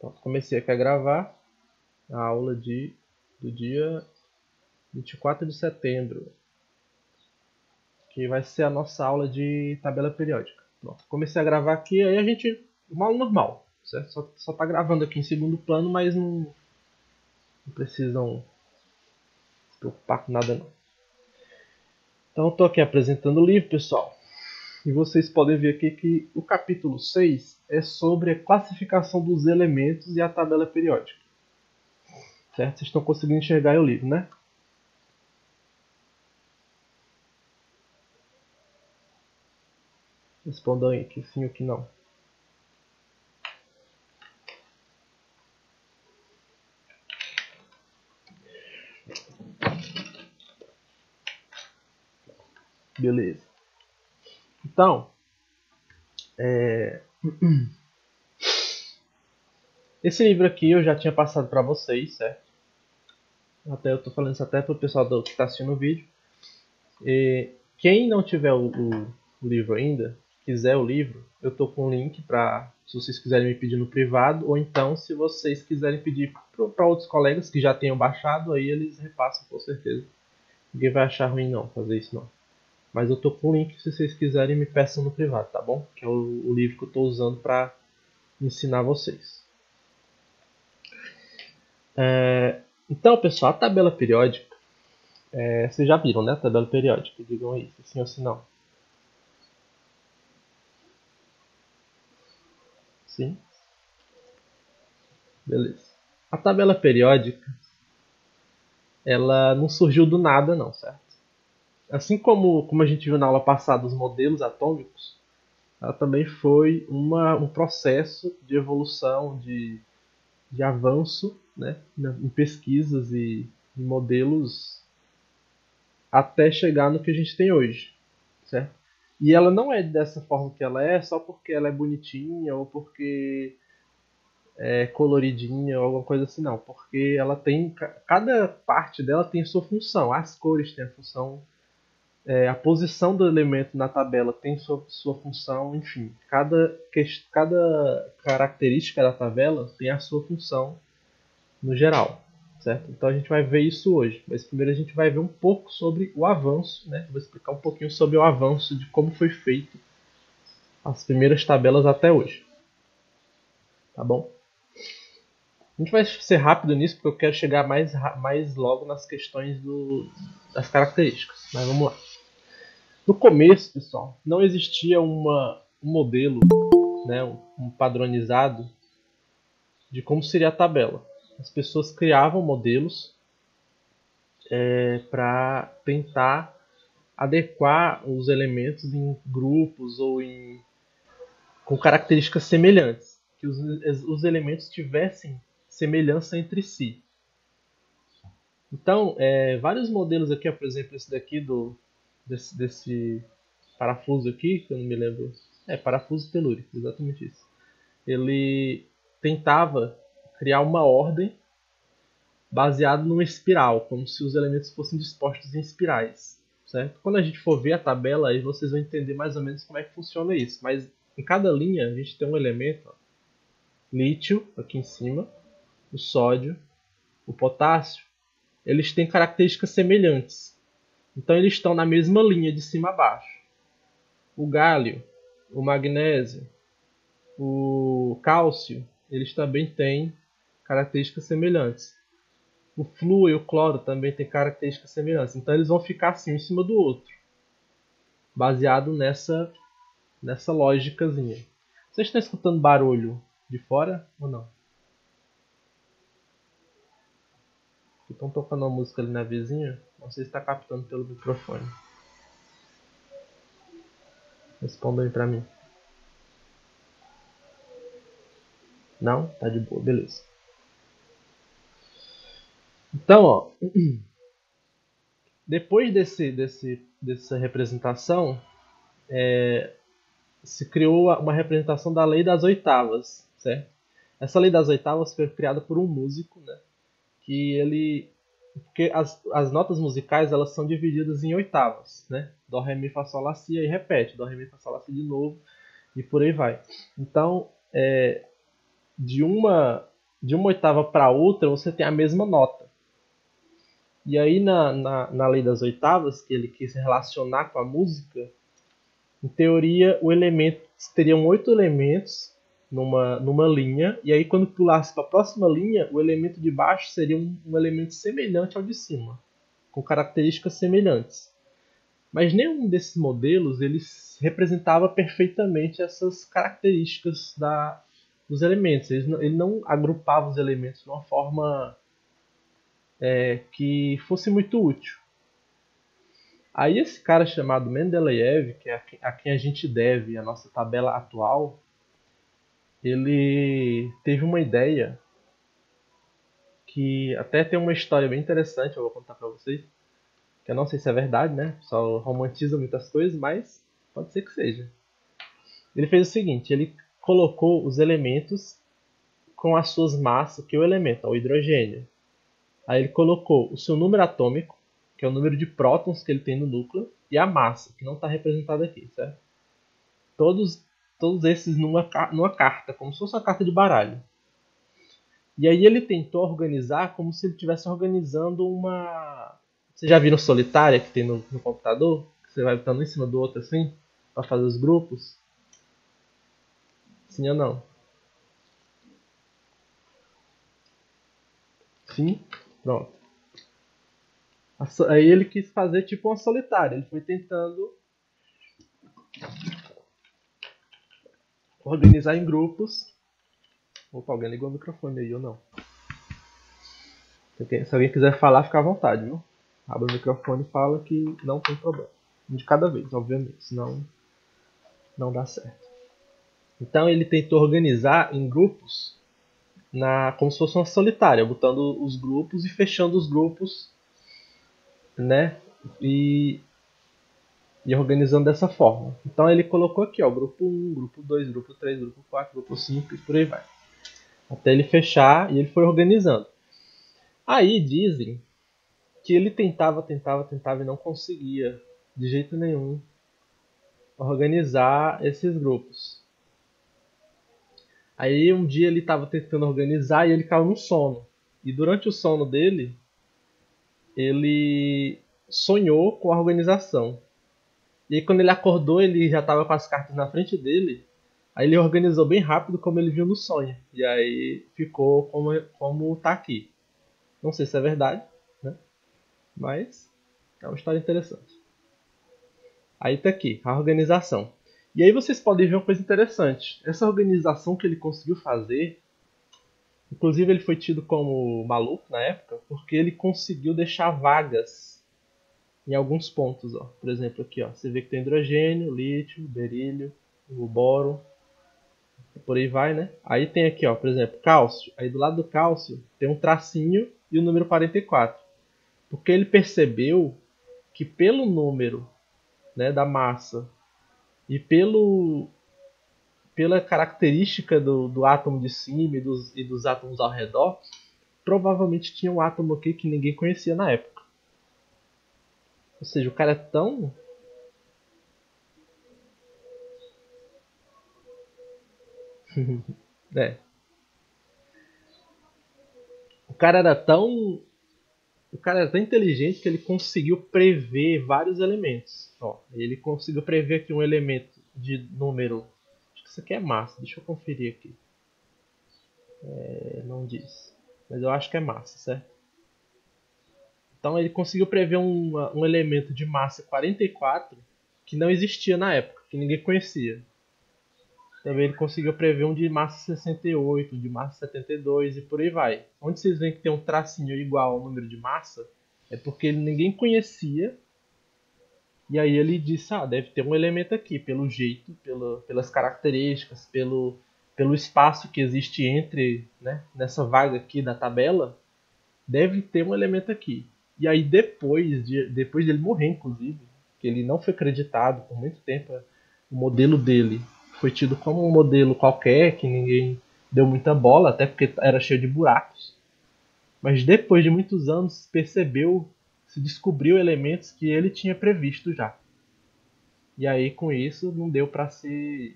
Então, comecei aqui a gravar a aula do dia 24 de setembro, que vai ser a nossa aula de tabela periódica. Pronto, comecei a gravar aqui, aí a gente, uma aula normal, certo? Só tá gravando aqui em segundo plano, mas não precisam se preocupar com nada não. Então eu tô aqui apresentando o livro, pessoal. E vocês podem ver aqui que o capítulo 6 é sobre a classificação dos elementos e a tabela periódica. Certo? Vocês estão conseguindo enxergar o livro, né? Respondam aí, que sim ou que não. Beleza. Então, esse livro aqui eu já tinha passado para vocês, certo? Até eu estou falando isso até para o pessoal que está assistindo o vídeo. E quem não tiver o livro ainda, quiser o livro, eu estou com um link para, se vocês quiserem me pedir no privado, ou então se vocês quiserem pedir para outros colegas que já tenham baixado, aí eles repassam com certeza. Ninguém vai achar ruim não fazer isso não. Mas eu tô com o link, se vocês quiserem me peçam no privado, tá bom? Que é o livro que eu estou usando para ensinar vocês. Então, pessoal, a tabela periódica, vocês já viram, né? A tabela periódica, digam aí, se sim ou se não. Sim? Beleza. A tabela periódica, ela não surgiu do nada não, certo? Assim como a gente viu na aula passada os modelos atômicos, ela também foi um processo de evolução, de avanço, né, em pesquisas e em modelos até chegar no que a gente tem hoje, certo? E ela não é dessa forma que ela é só porque ela é bonitinha ou porque é coloridinha ou alguma coisa assim, não. Porque ela tem, cada parte dela tem sua função. As cores têm a função, a posição do elemento na tabela tem sua função, enfim. Cada característica da tabela tem a sua função no geral, certo? Então a gente vai ver isso hoje, mas primeiro a gente vai ver um pouco sobre o avanço, né? Vou explicar um pouquinho sobre o avanço de como foi feito as primeiras tabelas até hoje, tá bom? A gente vai ser rápido nisso porque eu quero chegar mais logo nas questões das características, mas vamos lá. No começo, pessoal, não existia um modelo, né, um padronizado de como seria a tabela. As pessoas criavam modelos para tentar adequar os elementos em grupos ou com características semelhantes, que os elementos tivessem semelhança entre si. Então, vários modelos aqui, por exemplo, esse daqui desse parafuso aqui, que eu não me lembro, parafuso telúrico, exatamente isso. Ele tentava criar uma ordem baseada numa espiral, como se os elementos fossem dispostos em espirais. Certo? Quando a gente for ver a tabela, aí vocês vão entender mais ou menos como é que funciona isso. Mas em cada linha a gente tem um elemento, ó, lítio aqui em cima, o sódio, o potássio, eles têm características semelhantes. Então eles estão na mesma linha de cima a baixo. O gálio, o magnésio, o cálcio, eles também têm características semelhantes. O flúor e o cloro também têm características semelhantes. Então eles vão ficar assim um em cima do outro, baseado nessa lógicazinha. Vocês estão escutando barulho de fora ou não? Estão tocando uma música ali na vizinha? Não sei se está captando pelo microfone. Responda aí pra mim. Não? Tá de boa, beleza. Então, ó, depois dessa representação, se criou uma representação da lei das oitavas, certo? Essa lei das oitavas foi criada por um músico, né? Porque as notas musicais elas são divididas em oitavas, né? Dó, ré, mi, fá, sol, lá, si, aí repete, dó, ré, mi, fá, sol, lá, si de novo e por aí vai. Então, de uma de uma oitava para outra você tem a mesma nota. E aí na lei das oitavas, que ele quis relacionar com a música, em teoria o elemento teriam 8 elementos numa linha, e aí quando pulasse para a próxima linha, o elemento de baixo seria um elemento semelhante ao de cima, com características semelhantes. Mas nenhum desses modelos eles representava perfeitamente essas características dos elementos. Ele não agrupava os elementos de uma forma que fosse muito útil. Aí esse cara chamado Mendeleev, que é a quem a gente deve a nossa tabela atual, ele teve uma ideia que até tem uma história bem interessante, eu vou contar para vocês, que eu não sei se é verdade, né? O pessoal romantiza muitas coisas, mas pode ser que seja. Ele fez o seguinte, ele colocou os elementos com as suas massas, que é o elemento, o hidrogênio. Aí ele colocou o seu número atômico, que é o número de prótons que ele tem no núcleo, e a massa, que não está representada aqui, certo? Todos, todos esses numa carta, como se fosse uma carta de baralho. E aí ele tentou organizar como se ele estivesse organizando uma... Você já viram solitária que tem no computador? Que você vai botando um em cima do outro assim, para fazer os grupos? Sim ou não? Sim? Pronto. Aí ele quis fazer tipo uma solitária. Ele foi tentando organizar em grupos. Opa, alguém ligou o microfone aí ou não? Se alguém quiser falar, fica à vontade, viu? Abre o microfone e fala que não tem problema. Um de cada vez, obviamente, senão não dá certo. Então ele tentou organizar em grupos como se fosse uma solitária, botando os grupos e fechando os grupos, né? E organizando dessa forma. Então ele colocou aqui, ó, grupo 1, grupo 2, grupo 3, grupo 4, grupo 5 e por aí vai. Até ele fechar e ele foi organizando. Aí dizem que ele tentava e não conseguia de jeito nenhum organizar esses grupos. Aí um dia ele estava tentando organizar e ele caiu no sono. E durante o sono dele, ele sonhou com a organização. E aí, quando ele acordou, ele já estava com as cartas na frente dele. Aí ele organizou bem rápido como ele viu no sonho. E aí ficou como tá aqui. Não sei se é verdade, né? Mas é uma história interessante. Aí tá aqui, a organização. E aí vocês podem ver uma coisa interessante. Essa organização que ele conseguiu fazer, inclusive ele foi tido como maluco na época, porque ele conseguiu deixar vagas em alguns pontos. Ó. Por exemplo, aqui ó, você vê que tem hidrogênio, lítio, berílio, o boro, e por aí vai, né? Aí tem aqui, ó, por exemplo, cálcio. Aí do lado do cálcio tem um tracinho e o número 44. Porque ele percebeu que pelo número, né, da massa e pela característica do átomo de cima e dos átomos ao redor, provavelmente tinha um átomo aqui que ninguém conhecia na época. Ou seja, o cara é tão... é. O cara era tão... O cara era tão inteligente que ele conseguiu prever vários elementos. Ó, ele conseguiu prever aqui um elemento de número... Acho que isso aqui é massa. Deixa eu conferir aqui. Não diz. Mas eu acho que é massa, certo? Então ele conseguiu prever um elemento de massa 44 que não existia na época, que ninguém conhecia. Também ele conseguiu prever um de massa 68, de massa 72 e por aí vai. Onde vocês veem que tem um tracinho igual ao número de massa, é porque ninguém conhecia. E aí ele disse, deve ter um elemento aqui, pelo jeito, pelas características, pelo espaço que existe entre, né, nessa vaga aqui da tabela, deve ter um elemento aqui. E aí depois dele morrer, inclusive, que ele não foi acreditado por muito tempo, o modelo dele foi tido como um modelo qualquer, que ninguém deu muita bola, até porque era cheio de buracos. Mas depois de muitos anos se descobriu elementos que ele tinha previsto já. E aí com isso não deu para se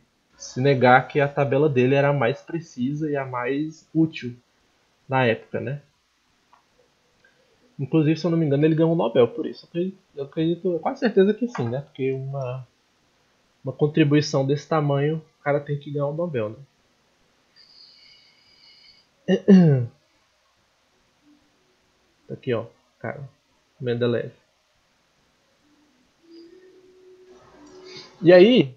negar que a tabela dele era a mais precisa e a mais útil na época, né? Inclusive, se eu não me engano, ele ganhou um Nobel por isso. Eu acredito quase certeza que sim, né? Porque uma contribuição desse tamanho, o cara tem que ganhar um Nobel, né? Tá aqui, ó, cara, Mendeleev. E aí,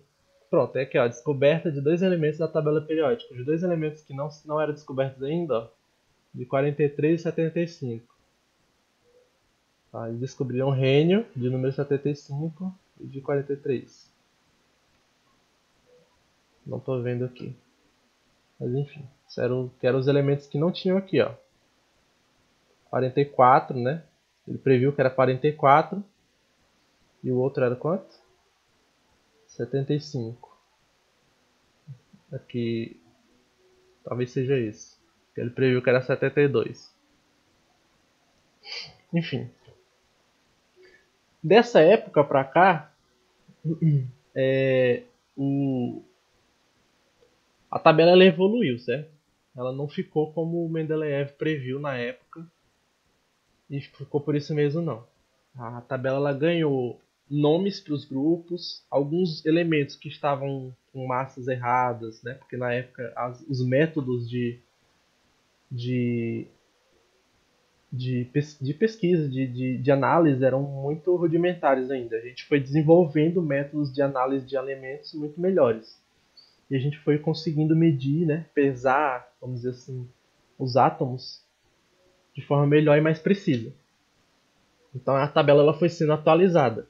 pronto, é aqui, ó, a descoberta de dois elementos da tabela periódica. Os dois elementos que não eram descobertos ainda, ó, de 43 e 75. Tá, eles descobriram rênio de número 75 e de 43. Não tô vendo aqui. Mas enfim, que eram os elementos que não tinham aqui, ó. 44, né? Ele previu que era 44. E o outro era quanto? 75. Aqui, talvez seja esse. Ele previu que era 72. Enfim, dessa época pra cá, é, o, a tabela ela evoluiu, certo? Ela não ficou como o Mendeleev previu na época e ficou por isso mesmo não. A tabela ela ganhou nomes para os grupos, alguns elementos que estavam com massas erradas, né? Porque na época os métodos de, de pesquisa, de análise eram muito rudimentares ainda. A gente foi desenvolvendo métodos de análise de elementos muito melhores. E a gente foi conseguindo medir, né, pesar, vamos dizer assim, os átomos de forma melhor e mais precisa. Então a tabela ela foi sendo atualizada.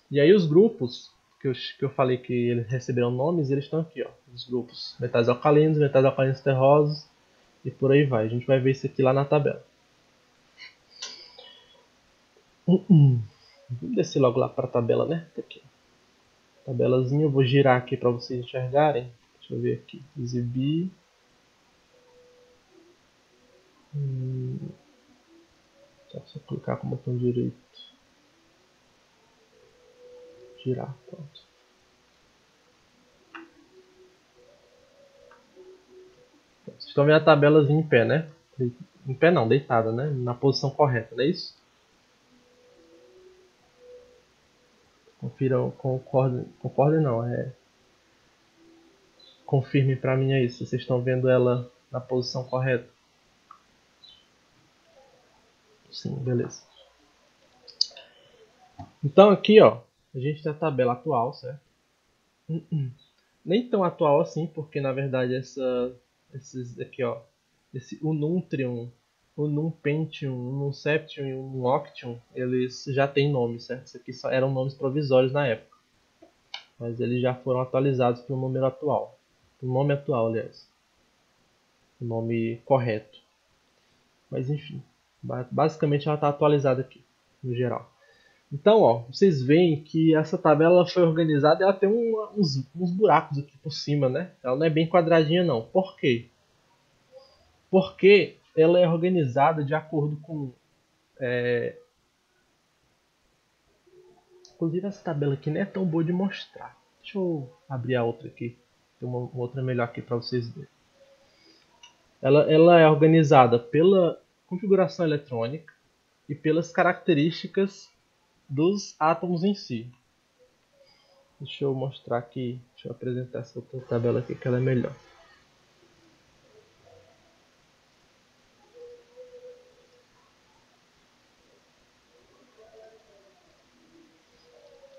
E aí os grupos que eu falei que eles receberam nomes, eles estão aqui, ó, os grupos metais alcalinos terrosos e por aí vai. A gente vai ver isso aqui lá na tabela. Vamos descer logo lá para a tabela, né? Tá aqui. Tabelazinha, eu vou girar aqui para vocês enxergarem. Deixa eu ver aqui. Exibir. Só clicar com o botão direito. Girar, pronto. Vocês estão vendo a tabelazinha em pé, né? Em pé não, deitada, né? Na posição correta, não é isso? Confiram, concordem não, confirme pra mim aí se vocês estão vendo ela na posição correta. Sim, beleza. Então aqui, ó, a gente tem a tabela atual, certo? Nem tão atual assim, porque na verdade esses aqui, ó, esse Ununtrium, Unum Pentium, Unum Septium e Unum Octium, eles já têm nome, certo? Isso aqui só eram nomes provisórios na época, mas eles já foram atualizados para o número atual, o nome atual, aliás, o nome correto. Mas enfim, basicamente ela está atualizada aqui, no geral. Então, ó, vocês veem que essa tabela foi organizada e ela tem uns buracos aqui por cima, né? Ela não é bem quadradinha não. Por quê? Porque ela é organizada de acordo com... Inclusive essa tabela aqui não é tão boa de mostrar. Deixa eu abrir a outra aqui. Tem uma outra melhor aqui para vocês verem. Ela é organizada pela configuração eletrônica e pelas características dos átomos em si. Deixa eu mostrar aqui, deixa eu apresentar essa outra tabela aqui que ela é melhor.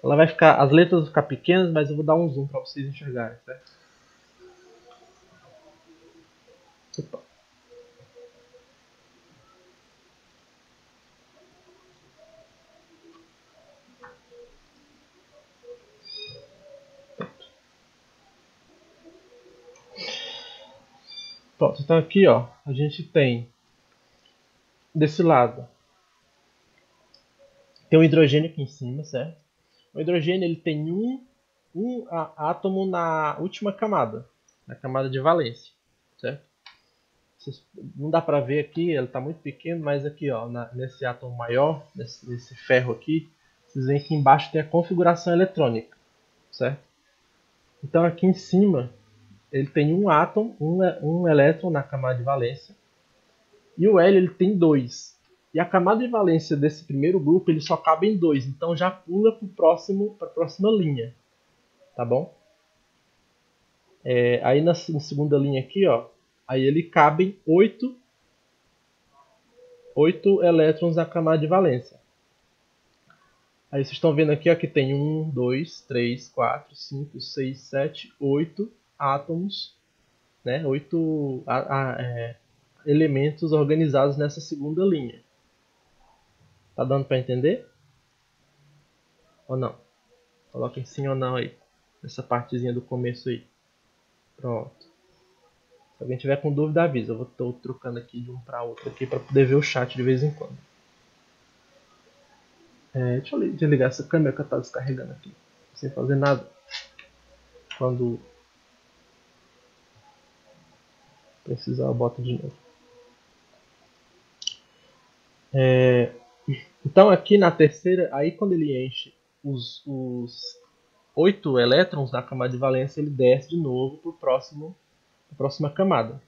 Ela vai ficar, as letras vão ficar pequenas, mas eu vou dar um zoom para vocês enxergarem, certo? Opa. Pronto, então aqui ó, a gente tem desse lado tem o hidrogênio aqui em cima, certo? O hidrogênio ele tem um átomo na última camada, na camada de valência, certo? Não dá para ver aqui, ele está muito pequeno, mas aqui ó, nesse átomo maior, nesse ferro aqui, vocês veem que embaixo tem a configuração eletrônica, certo? Então aqui em cima ele tem um átomo, um elétron na camada de valência E o L ele tem 2. E a camada de valência desse primeiro grupo ele só cabe em 2. Então já pula para a próxima linha. Tá bom? Aí na segunda linha aqui, ó, aí ele cabem 8 elétrons na camada de valência. Aí vocês estão vendo aqui, ó, que tem 1, 2, 3, 4, 5, 6, 7, 8 átomos, né? 8 elementos organizados nessa segunda linha. Tá dando para entender? Ou não? Coloquem sim ou não aí. Nessa partezinha do começo aí. Pronto. Se alguém tiver com dúvida, avisa. Eu estou trocando aqui de um para outro aqui para poder ver o chat de vez em quando. Deixa eu desligar essa câmera que eu estou descarregando aqui. Sem fazer nada. Quando precisar, eu boto de novo. Então aqui na terceira, aí quando ele enche os 8 elétrons na camada de valência, ele desce de novo para a próxima camada.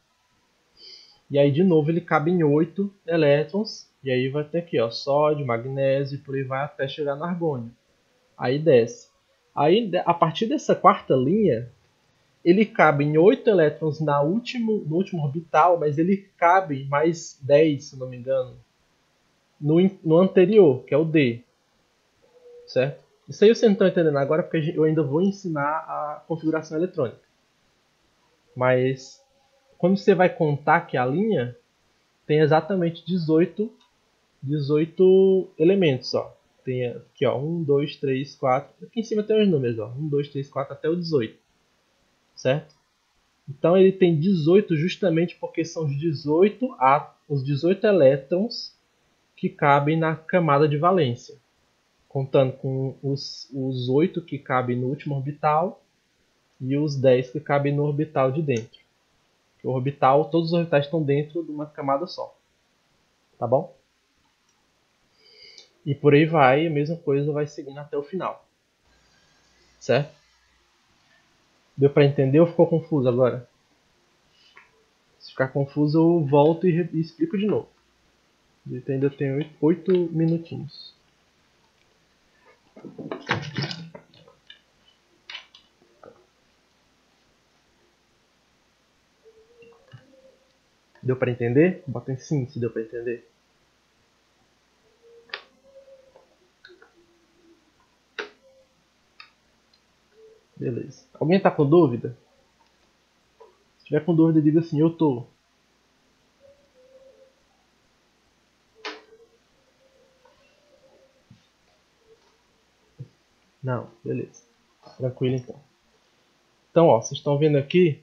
E aí de novo ele cabe em 8 elétrons, e aí vai ter aqui, ó, sódio, magnésio, e por aí vai até chegar no argônio. Aí desce. Aí a partir dessa quarta linha, ele cabe em 8 elétrons no último orbital, mas ele cabe mais 10, se não me engano, no anterior, que é o D. Certo? Isso aí vocês não estão entendendo agora, porque eu ainda vou ensinar a configuração eletrônica. Mas quando você vai contar que a linha tem exatamente 18 elementos. Ó. Tem aqui ó, 1, 2, 3, 4. Aqui em cima tem os números. Ó. 1, 2, 3, 4 até o 18. Certo? Então ele tem 18 justamente porque são os 18 elétrons que cabem na camada de valência. Contando com os 8 que cabem no último orbital e os 10 que cabem no orbital de dentro. O orbital, todos os orbitais estão dentro de uma camada só. Tá bom? E por aí vai, a mesma coisa vai seguindo até o final. Certo? Deu para entender ou ficou confuso agora? Se ficar confuso, eu volto e explico de novo. Ainda tem 8 minutinhos. Deu para entender? Bota em sim se deu para entender. Beleza. Alguém tá com dúvida? Se tiver com dúvida, diga assim, eu tô. Não, beleza. Tranquilo então. Então, ó, vocês estão vendo aqui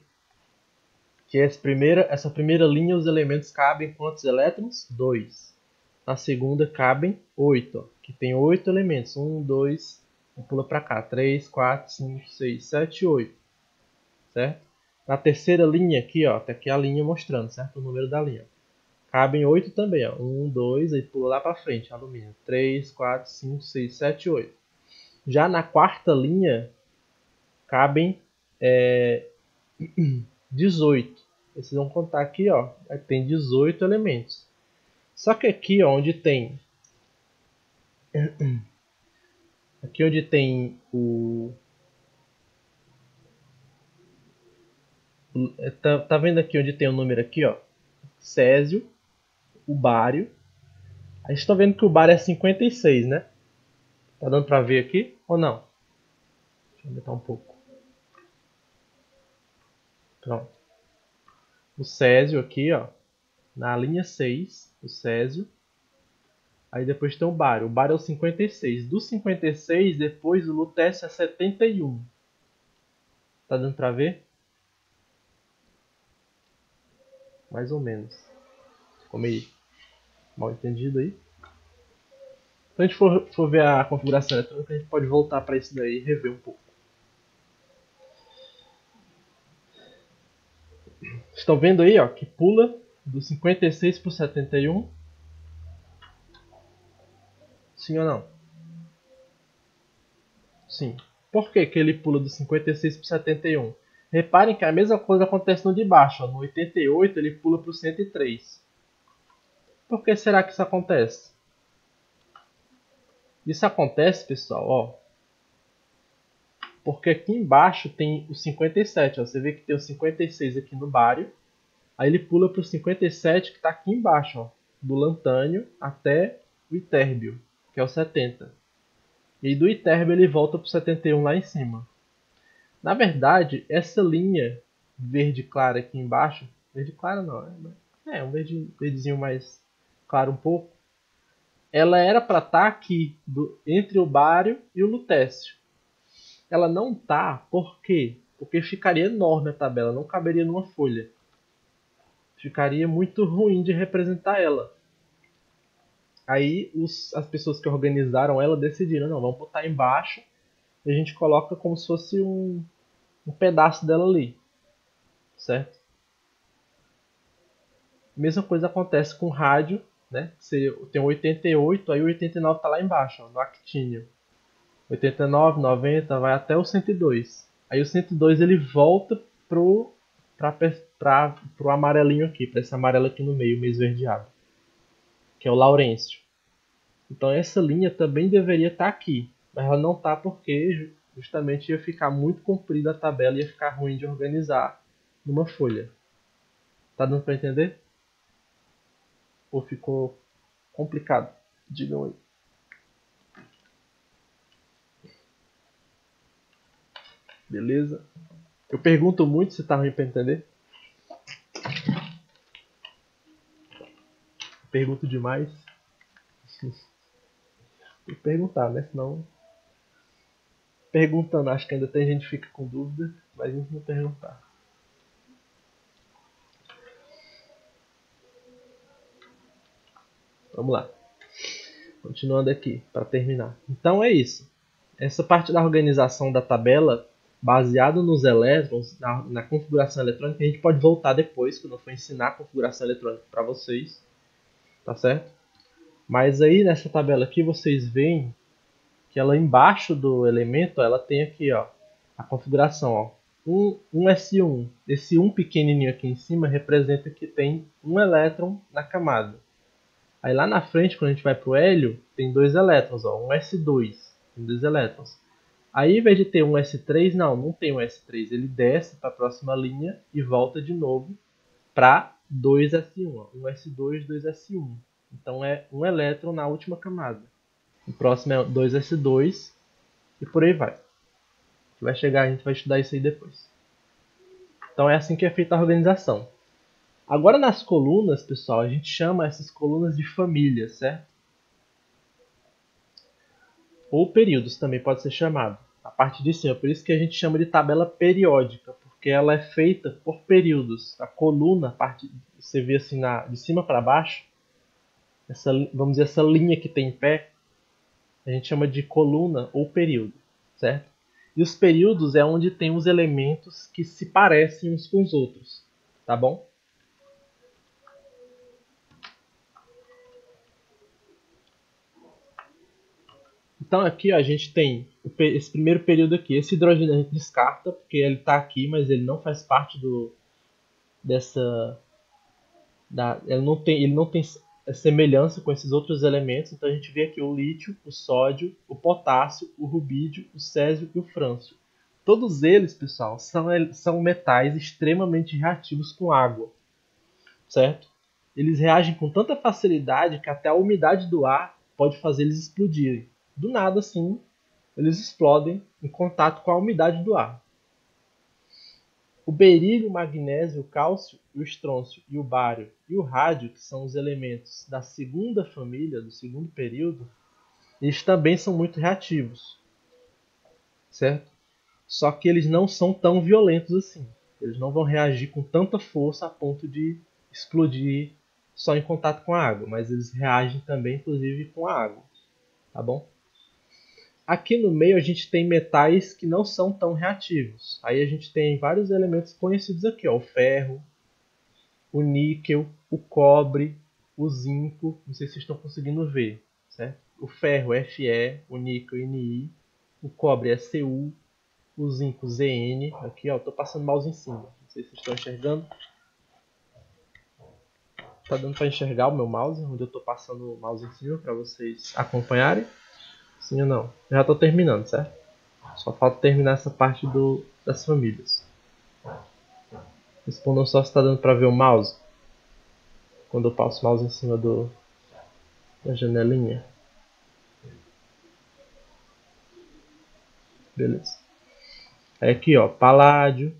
que essa primeira linha, os elementos cabem quantos elétrons? 2. Na segunda cabem 8, ó, que tem 8 elementos. 1, 2, pula para cá. 3, 4, 5, 6, 7, 8. Certo? Na terceira linha aqui, ó, tá aqui a linha mostrando, certo? O número da linha. Cabem 8 também, ó. 1, 2, aí pula lá para frente, alumínio. 3, 4, 5, 6, 7, 8. Já na quarta linha, cabem 18. Vocês vão contar aqui, ó, tem 18 elementos. Só que aqui, ó, onde tem tá vendo aqui onde tem o número aqui, ó? Césio, o bário. A gente tá vendo que o bário é 56, né? Tá dando pra ver aqui ou não? Deixa eu aumentar um pouco. Pronto. O césio aqui, ó, na linha 6, o césio. Aí depois tem o bário. O bário é o 56. Do 56, depois o lutésio é 71. Tá dando pra ver? Mais ou menos. Ficou meio mal entendido aí. Se a gente for ver a configuração eletrônica, a gente pode voltar para isso daí e rever um pouco. Estão vendo aí, ó, que pula do 56 para o 71? Sim ou não? Sim. Por que ele pula do 56 para o 71? Reparem que a mesma coisa acontece no de baixo. Ó. No 88 ele pula para o 103. Por que será que isso acontece? Isso acontece, pessoal, ó, porque aqui embaixo tem o 57. Ó, você vê que tem o 56 aqui no bário. Aí ele pula para o 57 que está aqui embaixo, ó, do lantânio até o itérbio, que é o 70. E do itérbio ele volta para o 71 lá em cima. Na verdade, essa linha verde clara aqui embaixo, verde clara não, um verdezinho mais claro um pouco, ela era para estar aqui, entre o bário e o lutécio. Ela não está, por quê? Porque ficaria enorme a tabela, não caberia numa folha. Ficaria muito ruim de representar ela. Aí as pessoas que organizaram ela decidiram, não, vamos botar embaixo e a gente coloca como se fosse um pedaço dela ali, certo? Mesma coisa acontece com rádio, né? Você tem o 88, aí o 89 está lá embaixo, ó, no actínio. 89, 90, vai até o 102. Aí o 102 ele volta pro amarelinho aqui, para esse amarelo aqui no meio esverdeado, que é o Laurêncio. Então essa linha também deveria estar aqui, mas ela não está porque justamente ia ficar muito comprida a tabela e ia ficar ruim de organizar numa folha. Tá dando para entender? Ou ficou complicado? Digam aí. Beleza? Eu pergunto muito se tá ruim para entender. Pergunto demais. Tem que perguntar, né? Senão, perguntando, acho que ainda tem gente que fica com dúvida, mas a gente não perguntar. Vamos lá. Continuando aqui, para terminar. Então é isso. Essa parte da organização da tabela, baseado nos elétrons, na configuração eletrônica, a gente pode voltar depois, quando eu for ensinar a configuração eletrônica para vocês. Tá certo? Mas aí nessa tabela aqui vocês veem que ela embaixo do elemento, ela tem aqui, ó, a configuração, ó, um S1. Esse 1 pequenininho aqui em cima representa que tem um elétron na camada. Aí lá na frente, quando a gente vai para o hélio, tem dois elétrons, ó, um S2, tem dois elétrons. Aí, em vez de ter um S3, não tem um S3. Ele desce para a próxima linha e volta de novo para 2S1. Ó, um S2, 2S1. Então é um elétron na última camada. O próximo é 2S2 e por aí vai. Vai chegar, a gente vai estudar isso aí depois. Então é assim que é feita a organização. Agora nas colunas, pessoal, a gente chama essas colunas de famílias, certo? Ou períodos também pode ser chamado. A parte de cima, por isso que a gente chama de tabela periódica, porque ela é feita por períodos. A coluna, a parte você vê assim de cima para baixo, vamos dizer essa linha que tem em pé, a gente chama de coluna ou período, certo? E os períodos é onde tem os elementos que se parecem uns com os outros, tá bom? Então aqui ó, a gente tem esse primeiro período aqui. Esse hidrogênio a gente descarta, porque ele está aqui, mas ele não faz parte ele não tem semelhança com esses outros elementos. Então a gente vê aqui o lítio, o sódio, o potássio, o rubídio, o césio e o frâncio. Todos eles, pessoal, são metais extremamente reativos com água, certo? Eles reagem com tanta facilidade que até a umidade do ar pode fazer eles explodirem. Do nada, assim, eles explodem em contato com a umidade do ar. O berílio, o magnésio, o cálcio, o estrôncio e o bário e o rádio, que são os elementos da segunda família, do segundo período, eles também são muito reativos, certo? Só que eles não são tão violentos assim. Eles não vão reagir com tanta força a ponto de explodir só em contato com a água, mas eles reagem também, inclusive, com a água, tá bom? Aqui no meio a gente tem metais que não são tão reativos. Aí a gente tem vários elementos conhecidos aqui, ó, o ferro, o níquel, o cobre, o zinco. Não sei se vocês estão conseguindo ver, certo? O ferro é Fe, o níquel Ni, o cobre é Cu, o zinco Zn. Aqui, ó, estou passando o mouse em cima. Não sei se vocês estão enxergando. Tá dando para enxergar o meu mouse, onde eu tô passando o mouse em cima para vocês acompanharem? Sim ou não? Eu já tô terminando, certo? Só falta terminar essa parte das famílias. Respondam só se está dando para ver o mouse. Quando eu passo o mouse em cima da janelinha. Beleza. Aí aqui, ó, paládio,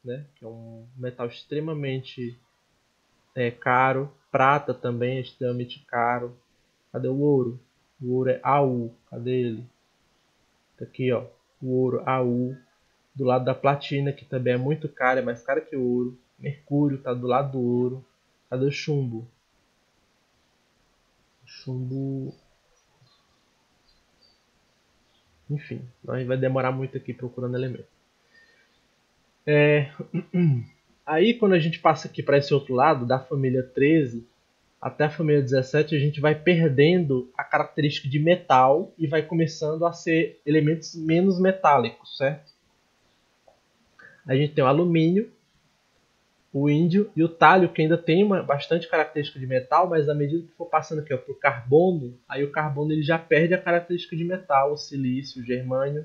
né? Que é um metal extremamente caro. Prata também é extremamente caro. Cadê o ouro? O ouro é AU. Cadê ele? Tá aqui, ó. O ouro AU. Do lado da platina, que também é muito caro, é mais caro que o ouro. Mercúrio tá do lado do ouro. Cadê o chumbo? Chumbo. Enfim, nós vai demorar muito aqui procurando elemento. Aí quando a gente passa aqui para esse outro lado, da família 13 até a família 17, a gente vai perdendo a característica de metal e vai começando a ser elementos menos metálicos, certo? A gente tem o alumínio, o índio e o talho, que ainda tem bastante característica de metal, mas à medida que for passando aqui para o carbono, aí o carbono ele já perde a característica de metal, o silício, o germânio.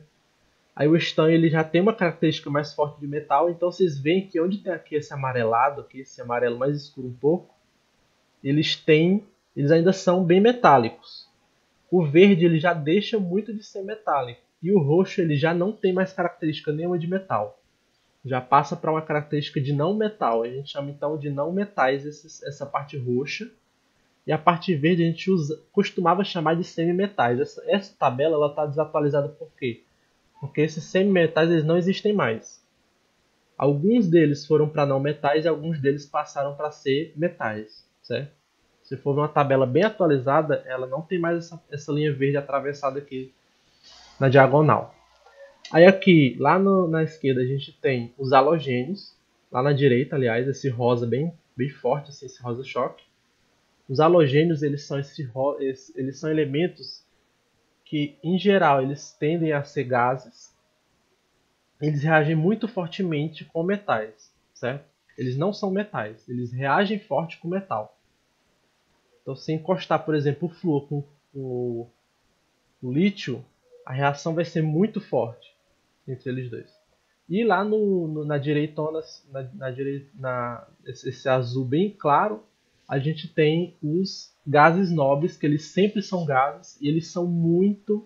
Aí o estanho ele já tem uma característica mais forte de metal, então vocês veem que onde tem aqui esse amarelado, aqui, esse amarelo mais escuro um pouco, eles ainda são bem metálicos. O verde ele já deixa muito de ser metálico e o roxo ele já não tem mais característica nenhuma de metal. Já passa para uma característica de não metal. A gente chama então de não metais essa parte roxa. E a parte verde a gente costumava chamar de semimetais. Essa tabela está desatualizada por quê? Porque esses semimetais eles não existem mais. Alguns deles foram para não metais e alguns deles passaram para ser metais, certo? Se for uma tabela bem atualizada, ela não tem mais essa linha verde atravessada aqui na diagonal. Aí aqui, lá na esquerda, a gente tem os halogênios. Lá na direita, aliás, esse rosa bem forte, assim, esse rosa choque. Os halogênios, eles são elementos que, em geral, eles tendem a ser gases. Eles reagem muito fortemente com metais, certo? Eles não são metais, eles reagem forte com metal. Então, se encostar, por exemplo, o flúor com o lítio, a reação vai ser muito forte entre eles dois. E lá na direitona, esse azul bem claro, a gente tem os gases nobres, que eles sempre são gases e eles são muito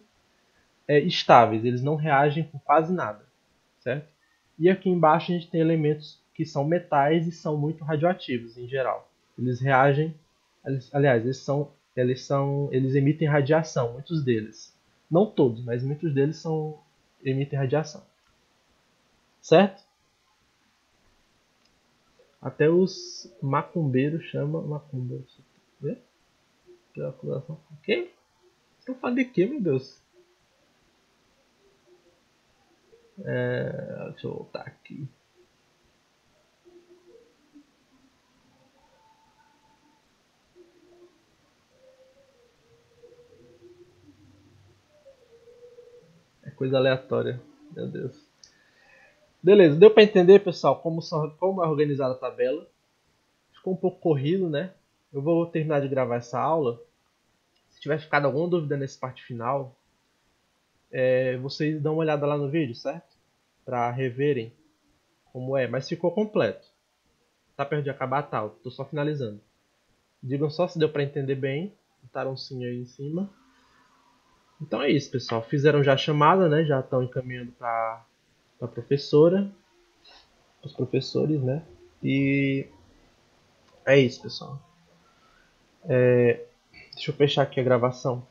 estáveis, eles não reagem com quase nada, certo? E aqui embaixo a gente tem elementos que são metais e são muito radioativos em geral. Eles reagem, aliás, eles emitem radiação, muitos deles. Não todos, mas muitos deles emitem radiação. Certo? Até os macumbeiros chamam macumba. Vê? O quê? Estou falando de quê, meu Deus? Deixa eu voltar aqui. É coisa aleatória. Meu Deus. Beleza, deu para entender, pessoal, como é organizada a tabela. Ficou um pouco corrido, né? Eu vou terminar de gravar essa aula. Se tiver ficado alguma dúvida nessa parte final, vocês dão uma olhada lá no vídeo, certo? Para reverem como é. Mas ficou completo. Tá perto de acabar? Tá, tô só finalizando. Digam só se deu para entender bem. Botaram um sim aí em cima. Então é isso, pessoal. Fizeram já a chamada, né? Já estão encaminhando para a professora, os professores, né? E é isso, pessoal. Deixa eu fechar aqui a gravação.